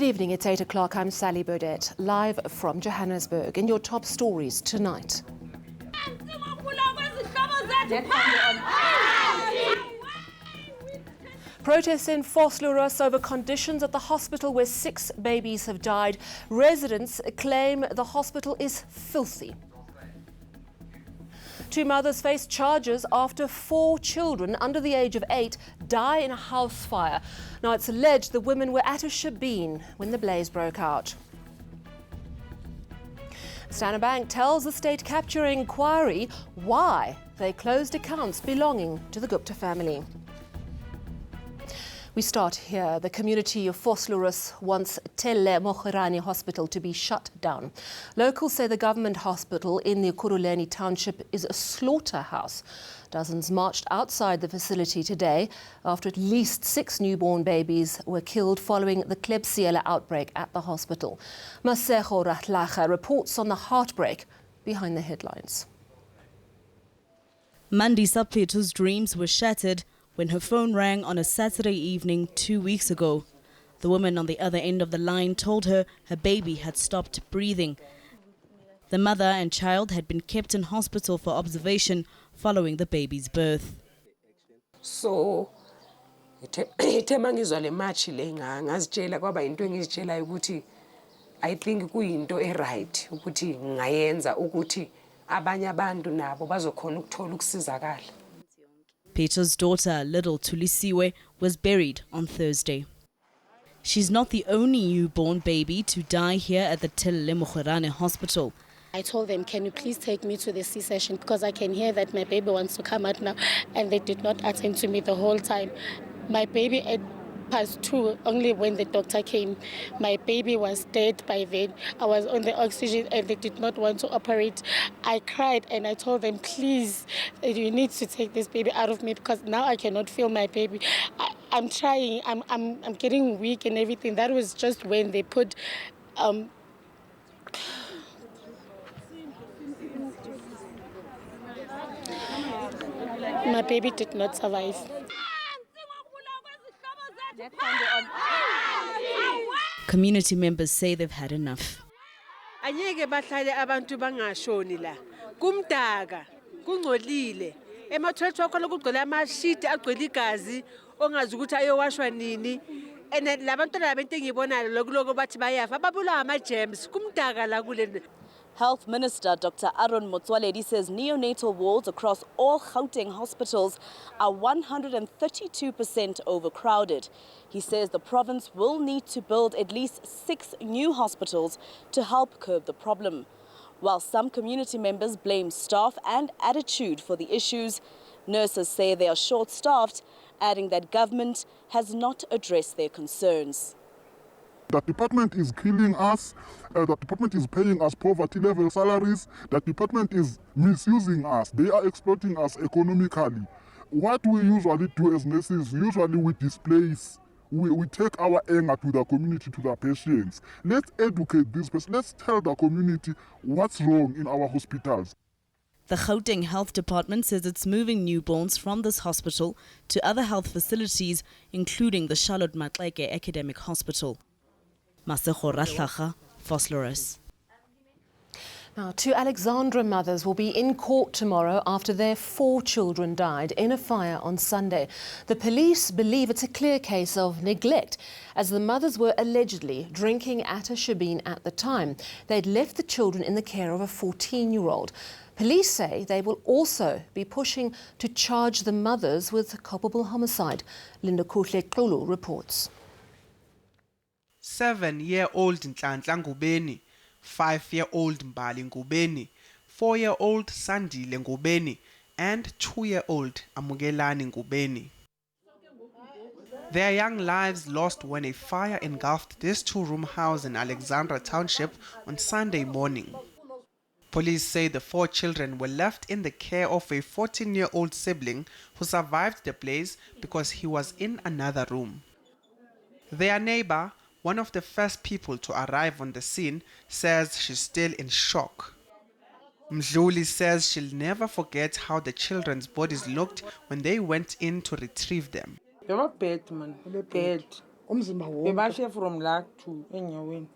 evening, it's 8 o'clock. I'm Sally Burdett, live from Johannesburg. In your top stories tonight. Protests in Vosloorus over conditions at the hospital where 6 babies have died. Residents claim the hospital is filthy. 2 mothers face charges after 4 children under the age of 8 die in a house fire. Now, it's alleged the women were at a shebeen when the blaze broke out. Standard Bank tells the state capturing inquiry why they closed accounts belonging to the Gupta family. We start here. The community of Vosloorus wants Tele Mogherane Hospital to be shut down. Locals say the government hospital in the Ekurhuleni township is a slaughterhouse. Dozens marched outside the facility today after at least 6 newborn babies were killed following the Klebsiella outbreak at the hospital. Masego Ratlaga reports on the heartbreak behind the headlines. Mandi Sapeto's dreams were shattered when her phone rang on a Saturday evening 2 weeks ago. The woman on the other end of the line told her her baby had stopped breathing. The mother and child had been kept in hospital for observation following the baby's birth. So, ithema ngizwa le match le ngazitshela kwaba into engizitshela ukuthi I think kuyinto eright ukuthi ngayenza ukuthi abanye abantu nabo bazokhona ukuthola ukusizakala. Peter's daughter, Little Tulisiwe, was buried on Thursday. She's not the only newborn baby to die here at the Tele Mogherane Hospital. I told them, can you please take me to the C-section because I can hear that my baby wants to come out now, and they did not attend to me the whole time. My baby at past 2, only when the doctor came. My baby was dead by then. I was on the oxygen and they did not want to operate. I cried and I told them, please, you need to take this baby out of me because now I cannot feel my baby. I'm trying, I'm getting weak and everything. That was just when they put my baby did not survive. Community members say they've had enough. Anyeke bahlale abantu bangashoni la. Kumdaka, kungcolile. Emathwethu akhona kugcwele amashiti agcwele igazi ongazi ukuthi ayowashwa nini. And labantwana labento engibonayo lokuloko bathi bayafa babulawa ama germs kumdaka la kule. Health Minister Dr. Aaron Motsoaledi says neonatal wards across all Gauteng hospitals are 132% overcrowded. He says the province will need to build at least 6 new hospitals to help curb the problem. While some community members blame staff and attitude for the issues, nurses say they are short-staffed, adding that government has not addressed their concerns. That department is killing us, that department is paying us poverty-level salaries, that department is misusing us, they are exploiting us economically. What we usually do as nurses, usually we displace, we take our anger to the community, to the patients. Let's educate this person, let's tell the community what's wrong in our hospitals. The Gauteng Health Department says it's moving newborns from this hospital to other health facilities, including the Charlotte Maxeke Academic Hospital. Masego Ratlaga, Vosloorus. Now, 2 Alexandra mothers will be in court tomorrow after their 4 children died in a fire on Sunday. The police believe it's a clear case of neglect, as the mothers were allegedly drinking at a shebeen at the time. They'd left the children in the care of a 14-year-old. Police say they will also be pushing to charge the mothers with culpable homicide. Linda Kuhle-Xulu reports. 7-year-old Nhlanhla Ngubeni, 5-year-old Mbali Ngubeni, 4-year-old Sandile Ngubeni, and 2-year-old Amugelani Ngubeni. Their young lives lost when a fire engulfed this 2-room house in Alexandra Township on Sunday morning. Police say the 4 children were left in the care of a 14-year-old sibling who survived the blaze because he was in another room. Their neighbor, one of the first people to arrive on the scene, says she's still in shock. Mdluli says she'll never forget how the children's bodies looked when they went in to retrieve them. They were bad, man. Bad. umzimba wonke. Bebashe from la to enyaweni.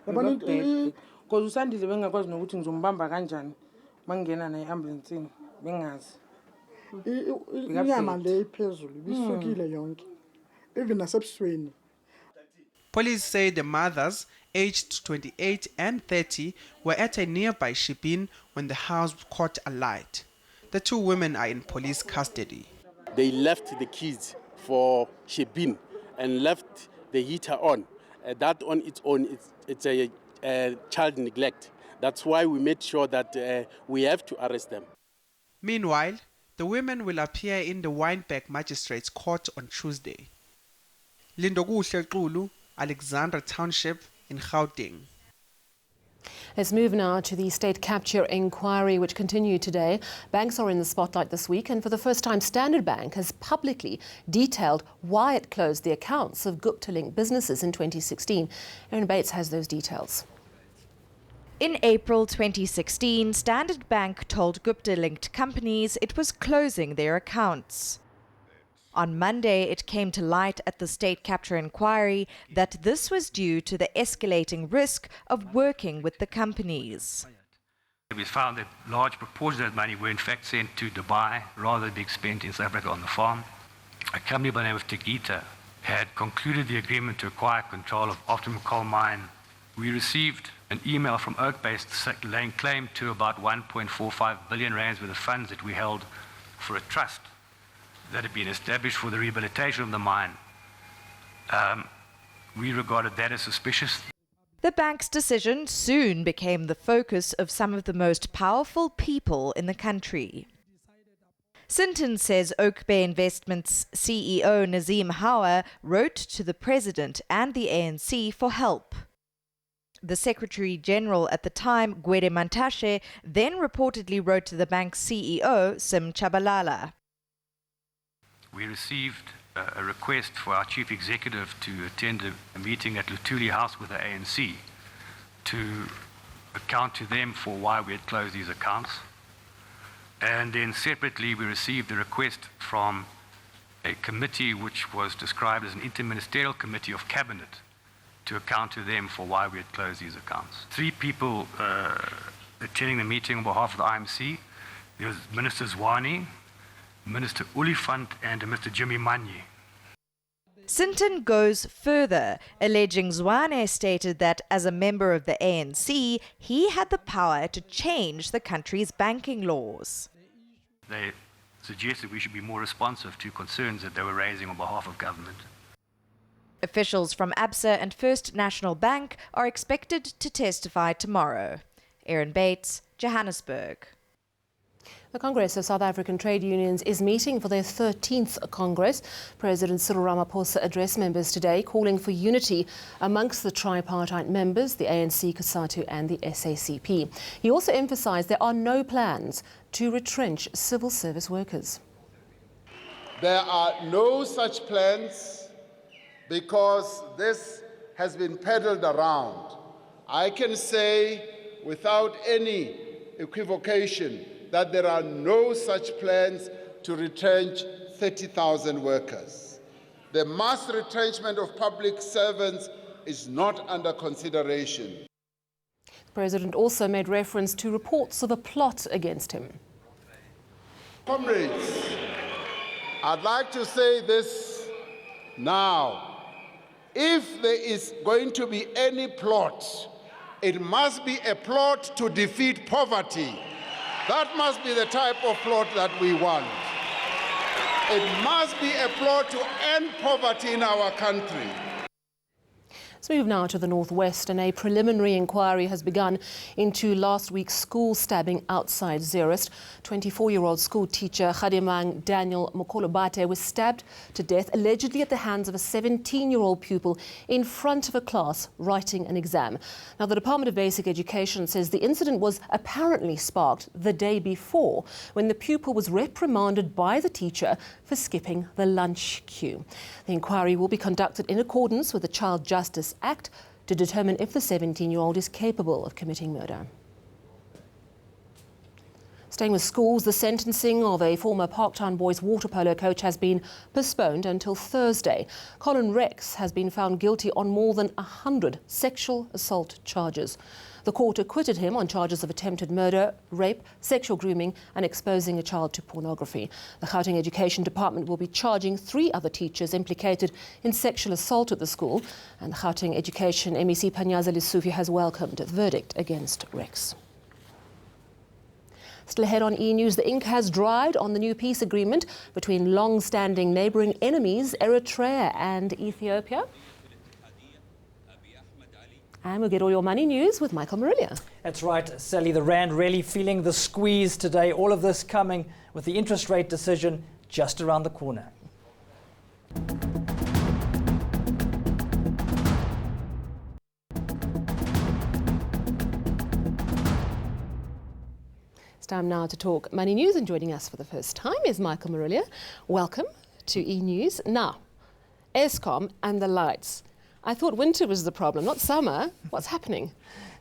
Yabona Because usandile bengakwazi nokuthi ngizombamba kanjani mangena naye ambulance bengazi. inyama le iphezulu ibisukile yonke. Even nasebusweni. Police say the mothers, aged 28 and 30, were at a nearby ship-in when the house caught alight. The two women are in police custody. They left the kids for ship-in and left the heater on. That on its own, it's a child neglect. That's why we made sure that we have to arrest them. Meanwhile, the women will appear in the Wynberg Magistrate's Court on Tuesday. Lindokuhle Xulu, Alexandra Township in Gauteng. Let's move now to the state capture inquiry, which continued today. Banks are in the spotlight this week, and for the first time, Standard Bank has publicly detailed why it closed the accounts of Gupta-linked businesses in 2016. Erin Bates has those details. In April 2016, Standard Bank told Gupta-linked companies it was closing their accounts. On Monday, it came to light at the state capture inquiry that this was due to the escalating risk of working with the companies. We found that large proportions of that money were in fact sent to Dubai rather than being spent in South Africa on the farm. A company by the name of Tegeta had concluded the agreement to acquire control of Optimum Coal Mine. We received an email from Oak-based laying claim to about 1.45 billion rands worth of funds that we held for a trust that had been established for the rehabilitation of the mine. We regarded that as suspicious. The bank's decision soon became the focus of some of the most powerful people in the country. Sinton says Oak Bay Investments CEO Nazim Hauer wrote to the President and the ANC for help. The Secretary General at the time, Gwede Mantashe, then reportedly wrote to the bank's CEO, Sim Chabalala. We received a request for our chief executive to attend a meeting at Luthuli House with the ANC to account to them for why we had closed these accounts. And then separately, we received a request from a committee which was described as an interministerial committee of cabinet to account to them for why we had closed these accounts. 3 people attending the meeting on behalf of the IMC. There was Minister Zwane, Minister Olifant and Mr. Jimmy Manye. Sinton goes further, alleging Zwane stated that as a member of the ANC, he had the power to change the country's banking laws. They suggested we should be more responsive to concerns that they were raising on behalf of government. Officials from ABSA and First National Bank are expected to testify tomorrow. Erin Bates, Johannesburg. The Congress of South African Trade Unions is meeting for their 13th Congress. President Cyril Ramaphosa addressed members today, calling for unity amongst the tripartite members, the ANC, COSATU and the SACP. He also emphasised there are no plans to retrench civil service workers. There are no such plans because this has been peddled around. I can say without any equivocation that there are no such plans to retrench 30,000 workers. The mass retrenchment of public servants is not under consideration. The President also made reference to reports of a plot against him. Comrades, I'd like to say this now. If there is going to be any plot, it must be a plot to defeat poverty. That must be the type of plot that we want. It must be a plot to end poverty in our country. Let's move now to the northwest, and a preliminary inquiry has begun into last week's school stabbing outside Zeerust. 24-year-old school teacher Khadimang Daniel Mokolobate was stabbed to death, allegedly at the hands of a 17-year-old pupil in front of a class writing an exam. Now, the Department of Basic Education says the incident was apparently sparked the day before when the pupil was reprimanded by the teacher for skipping the lunch queue. The inquiry will be conducted in accordance with the Child Justice Act to determine if the 17-year-old is capable of committing murder. Staying with schools, the sentencing of a former Parktown Boys water polo coach has been postponed until Thursday. Colin Rex has been found guilty on more than 100 sexual assault charges. The court acquitted him on charges of attempted murder, rape, sexual grooming and exposing a child to pornography. The Gauteng Education Department will be charging 3 other teachers implicated in sexual assault at the school. And the Gauteng Education MEC Panyaza Lesufie has welcomed the verdict against Rex. Still ahead on eNews, the ink has dried on the new peace agreement between long-standing neighbouring enemies Eritrea and Ethiopia. And we'll get all your money news with Michael Marilia. That's right, Sally. The rand really feeling the squeeze today. All of this coming with the interest rate decision just around the corner. It's time now to talk money news, and joining us for the first time is Michael Marilia. Welcome to eNews. Now, Eskom and the lights. I thought winter was the problem, not summer. What's happening?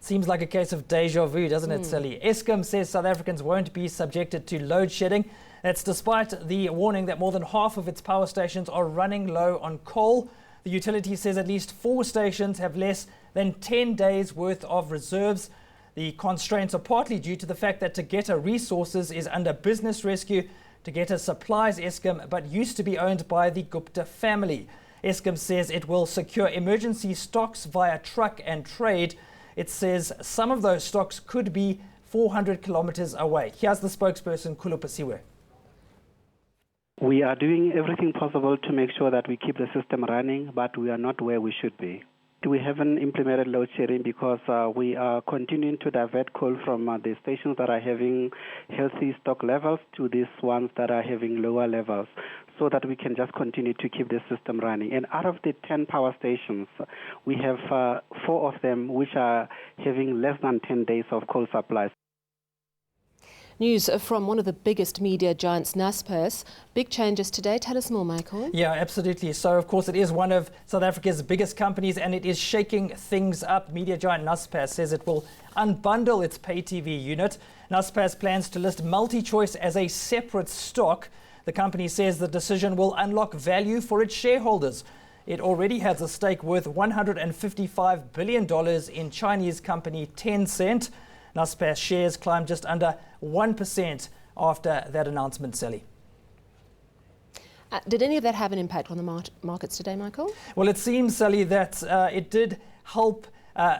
Seems like a case of deja vu, doesn't it, Sally? Eskom says South Africans won't be subjected to load shedding. That's despite the warning that more than half of its power stations are running low on coal. The utility says at least 4 stations have less than 10 days worth of reserves. The constraints are partly due to the fact that Tegeta Resources is under business rescue. Tegeta supplies Eskom but used to be owned by the Gupta family. Eskom says it will secure emergency stocks via truck and trade. It says some of those stocks could be 400 kilometers away. Here's the spokesperson, Kulupasiwe. We are doing everything possible to make sure that we keep the system running, but we are not where we should be. We haven't implemented load sharing because we are continuing to divert coal from the stations that are having healthy stock levels to these ones that are having lower levels, so that we can just continue to keep the system running. And out of the 10 power stations, we have 4 of them which are having less than 10 days of coal supplies. News from one of the biggest media giants, Naspers. Big changes today. Tell us more, Michael. Yeah, absolutely. So, of course, it is one of South Africa's biggest companies and it is shaking things up. Media giant Naspers says it will unbundle its pay TV unit. Naspers plans to list MultiChoice as a separate stock. The company says the decision will unlock value for its shareholders. It already has a stake worth $155 billion in Chinese company Tencent. Naspers shares climbed just under 1% after that announcement, Sally. Did any of that have an impact on the markets today, Michael? Well, it seems, Sally, that it did help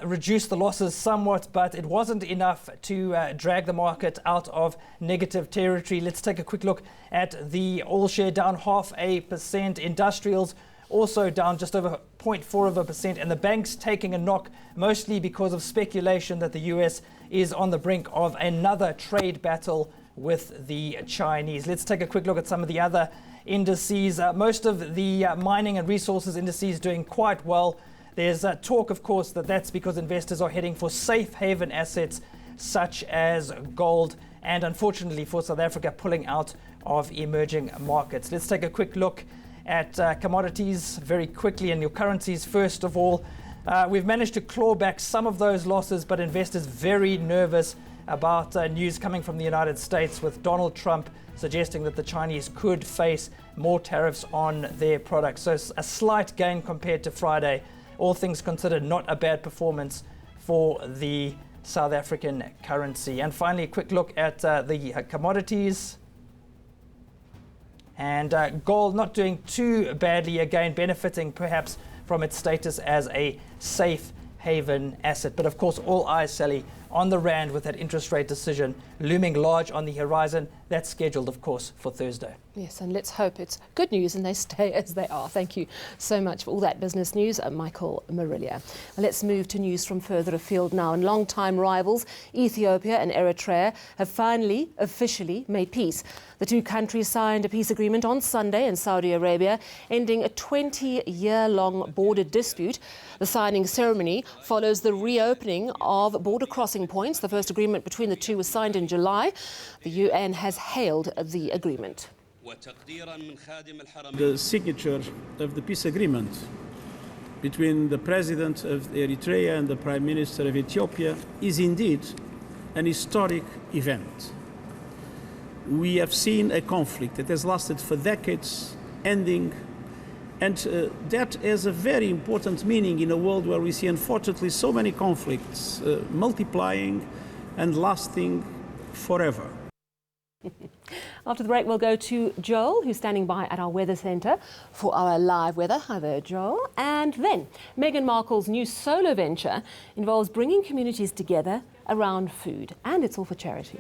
reduce the losses somewhat, but it wasn't enough to drag the market out of negative territory. Let's take a quick look at the oil share, down 0.5%. Industrials also down just over 0.4%, and the banks taking a knock, mostly because of speculation that the US is on the brink of another trade battle with the Chinese. Let's take a quick look at some of the other indices. Most of the mining and resources indices doing quite well. There's talk, of course, that that's because investors are heading for safe haven assets such as gold, and unfortunately for South Africa, pulling out of emerging markets. Let's take a quick look at commodities very quickly, and your currencies first of all. We've managed to claw back some of those losses, but investors very nervous about news coming from the United States, with Donald Trump suggesting that the Chinese could face more tariffs on their products. So a slight gain compared to Friday. All things considered, not a bad performance for the South African currency. And finally, a quick look at the commodities. And gold not doing too badly, again benefiting perhaps from its status as a safe haven asset. But of course, all eyes, Sally, on the rand with that interest rate decision looming large on the horizon. That's scheduled, of course, for Thursday. Yes, and let's hope it's good news and they stay as they are. Thank you so much for all that business news, Michael Marilia. Let's move to news from further afield now. And long-time rivals, Ethiopia and Eritrea, have finally officially made peace. The two countries signed a peace agreement on Sunday in Saudi Arabia, ending a 20-year-long border dispute. The signing ceremony follows the reopening of border crossing points. The first agreement between the two was signed in July. The UN has hailed the agreement. The signature of the peace agreement between the President of Eritrea and the Prime Minister of Ethiopia is indeed an historic event. we have seen a conflict that has lasted for decades, ending, and that has a very important meaning in a world where we see, unfortunately, so many conflicts multiplying and lasting forever. After the break, we'll go to Joel, who's standing by at our weather centre for our live weather. Hi there, Joel. And then, Meghan Markle's new solo venture involves bringing communities together around food, and it's all for charity.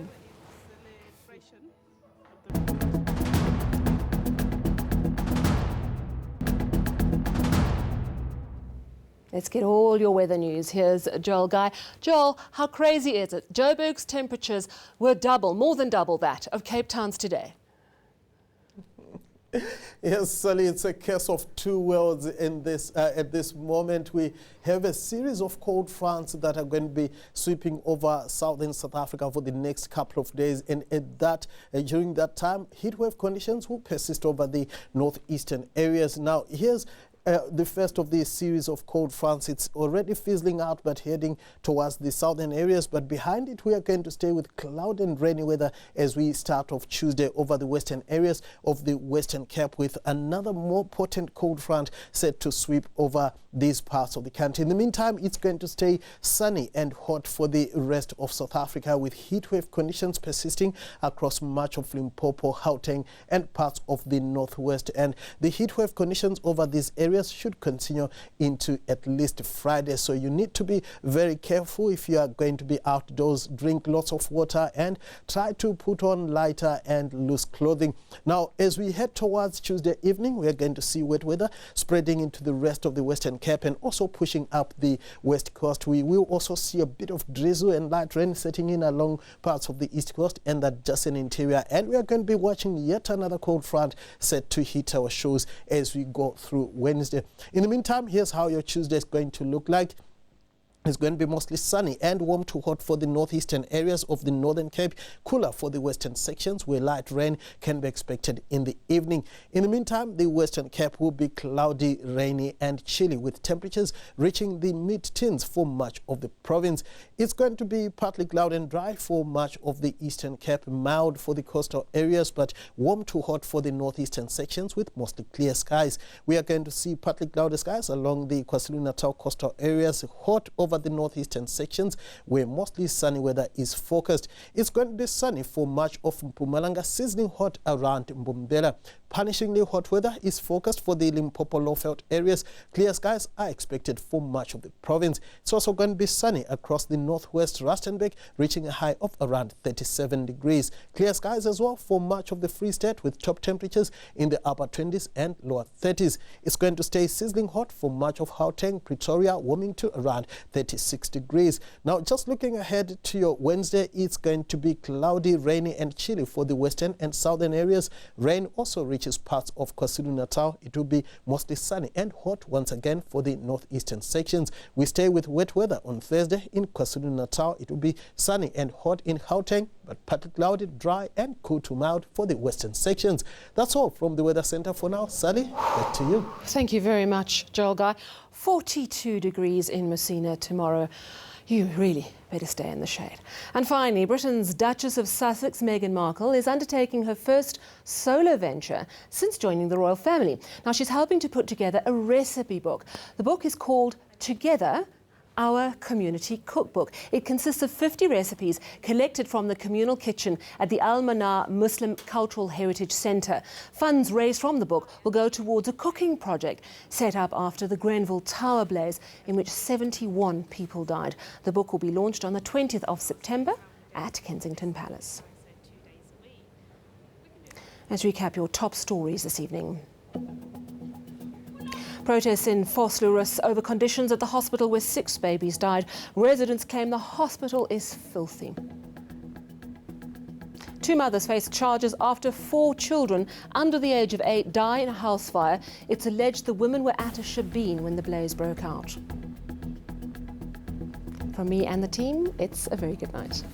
Let's get all your weather news. Here's Joel Guy. Joel, how crazy is it? Joburg's temperatures were more than double that of Cape Town's today. Yes, Sally, it's a case of two worlds in this. At this moment, we have a series of cold fronts that are going to be sweeping over southern South Africa for the next couple of days. And during that time, heatwave conditions will persist over the northeastern areas. Now, here's the first of this series of cold fronts. It's already fizzling out but heading towards the southern areas, but behind it we are going to stay with cloud and rainy weather as we start off Tuesday over the western areas of the Western Cape, with another more potent cold front set to sweep over these parts of the country. In the meantime, it's going to stay sunny and hot for the rest of South Africa, with heatwave conditions persisting across much of Limpopo, Gauteng and parts of the northwest. And the heatwave conditions over these areas should continue into at least Friday, so you need to be very careful if you are going to be outdoors. Drink lots of water and try to put on lighter and loose clothing. Now, as we head towards Tuesday evening, we are going to see wet weather spreading into the rest of the Western Cape and also pushing up the west coast. We will also see a bit of drizzle and light rain setting in along parts of the east coast and the adjacent interior, and we are going to be watching yet another cold front set to hit our shores as we go through Wednesday. In the meantime, here's how your Tuesday is going to look like. It's going to be mostly sunny and warm to hot for the northeastern areas of the Northern Cape, cooler for the western sections where light rain can be expected in the evening. In the meantime, the Western Cape will be cloudy, rainy and chilly, with temperatures reaching the mid-teens for much of the province. It's going to be partly cloudy and dry for much of the Eastern Cape, mild for the coastal areas, but warm to hot for the northeastern sections with mostly clear skies. We are going to see partly cloudy skies along the KwaZulu-Natal coastal areas, hot over the northeastern sections where mostly sunny weather is forecast. It's going to be sunny for much of Mpumalanga, sizzling hot around Mbombela. Punishingly hot weather is forecast for the Limpopo Lowveld areas. Clear skies are expected for much of the province. It's also going to be sunny across the northwest Rustenburg, reaching a high of around 37 degrees. Clear skies as well for much of the Free State, with top temperatures in the upper 20s and lower 30s. It's going to stay sizzling hot for much of Gauteng, Pretoria, warming to around 36 degrees. Now, just looking ahead to your Wednesday, it's going to be cloudy, rainy and chilly for the western and southern areas. Rain also reaches parts of KwaZulu-Natal. It will be mostly sunny and hot once again for the northeastern sections. We stay with wet weather on Thursday in KwaZulu-Natal. It will be sunny and hot in Gauteng, but partly cloudy, dry and cool to mild for the western sections. That's all from the Weather Centre for now. Sally, back to you. Thank you very much, Joel Guy. 42 degrees in Messina tomorrow. You really better stay in the shade. And finally, Britain's Duchess of Sussex, Meghan Markle, is undertaking her first solo venture since joining the royal family. Now, she's helping to put together a recipe book. The book is called Together, Our Community Cookbook. It consists of 50 recipes collected from the communal kitchen at the Al Manar Muslim Cultural Heritage Centre. Funds raised from the book will go towards a cooking project set up after the Grenville Tower blaze, in which 71 people died. The book will be launched on the 20th of September at Kensington Palace. Let's recap your top stories this evening. Protests in Vosloorus over conditions at the hospital where 6 babies died. Residents claim the hospital is filthy. 2 mothers face charges after 4 children under the age of 8 die in a house fire. It's alleged the women were at a shebeen when the blaze broke out. From me and the team, it's a very good night.